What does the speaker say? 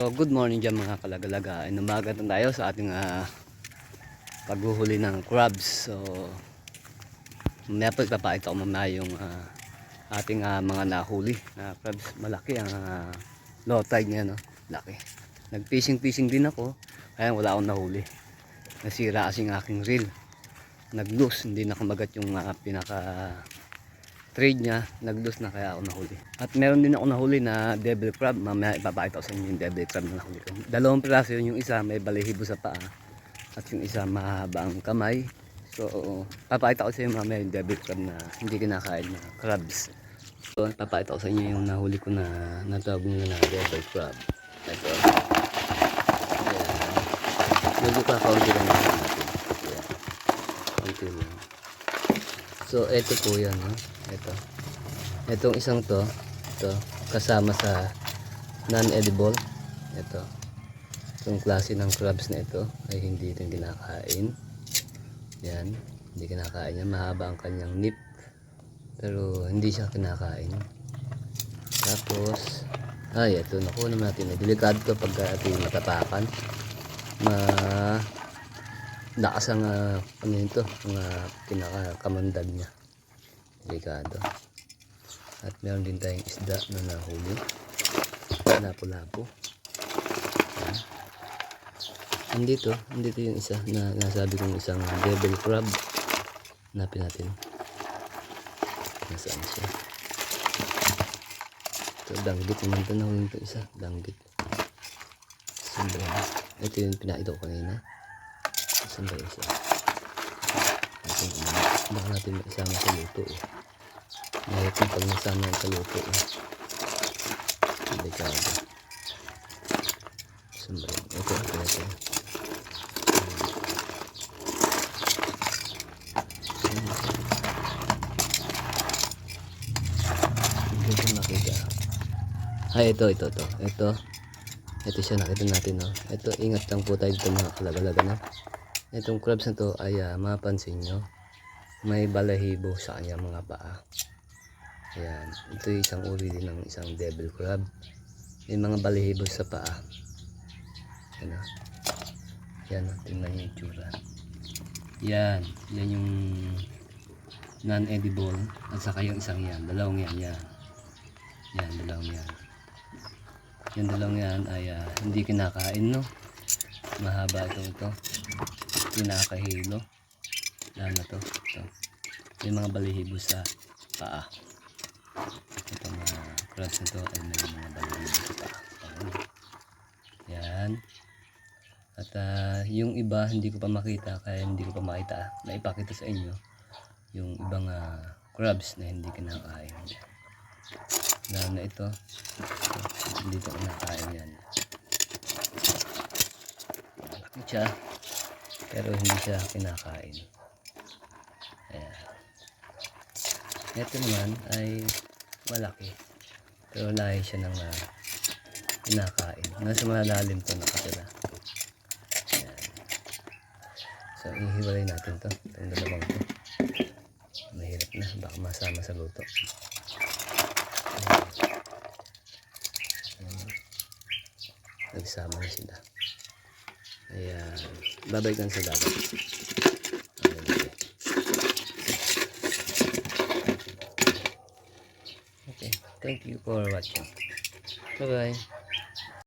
So, good morning dyan mga kalagalaga. Inumaga na tayo sa ating paghuhuli ng crabs. So, mamaya po ipapakita ko mamaya yung ating mga nahuli na crabs. Malaki ang low tide niya, no? Laki. Nag-fishing din ako, kaya wala akong nahuli. Nasira kasing aking reel. Nag-loose, hindi nakamagat yung pinaka trade niya, nag-loose na kaya ako nahuli. At meron din ako nahuli na devil crab. Mamaya ipapakita ko sa inyo yung devil crab na nahuli ko. Dalawang piraso yun, yung isa may balahibo sa paa at yung isa mahaba ang kamay. So papakita ko sa inyo mamaya yung devil crab na hindi kinakain na crabs. So papakita ko sa inyo yung nahuli ko na natawag nila na devil crab. Ito. Ayan. Medyo kakaunti lang natin. Ayan. Kaunti lang. So ito po yan, no? Itong isang ito kasama sa non-edible. Itong klase ng crabs na ito ay hindi ito kinakain. Yan, hindi kinakain yan. Mahaba ang kanyang nip, pero hindi siya kinakain. Tapos ito, nakuha naman natin. Delikado ito pag ating matapakan. Lakas ang ano ito, mga pinakakamandad niya. Delikado. At meron din tayong isda na nahuli. Lapo-lapo. Andito yung isa na nasabi kong isang devil crab. Hanapin natin. Nasaan siya? Ito, danggit naman ito. Nahuli ito isa. Danggit. Ito yung pinakita ko kanina. Saan ba isa? Baka natin maisama sa luto eh. Mahirap yung pag nasama yung kaluto eh. Delikado. Saan ba yun? Ito. Hindi ko nakita. Ito siya, nakita natin, no? Ito, ingat lang po tayo dito mga kalagalaga, no? Itong crabs na to ay mapansin nyo, may balahibo sa kanya mga paa. Ayan, ito yung isang uri din ng isang devil crab. May mga balahibo sa paa. Ayan, yan, tingnan nyo yung tsura. Yan yung non-edible. At saka yung isang yan, dalawang yan. Yan, dalawang yan. Yung dalawang yan ay hindi kinakain, no? Mahaba ito. Kinakahilo. Yan na to. May mga balahibo sa paa. Itong crabs na to ay may mga balahibo sa paa. Yan. At yung iba hindi ko pa makita, kaya hindi ko pa makita. Naipakita sa inyo yung ibang crabs na hindi kinakain. Lalo na ito. Hindi ito kinakain yan. Malaki siya, pero hindi siya kinakain. Ayan. Ito naman ay malaki, pero lahi siya ng kinakain. Nasa malalim ito nakatira. Ayan. So ihiwalay natin ito. Itong dalawang ito. Mahirap na, baka masama sa luto. Nagsama na sila. Ayan, babalikan sa dagat. Okay, thank you for watching. Bye bye.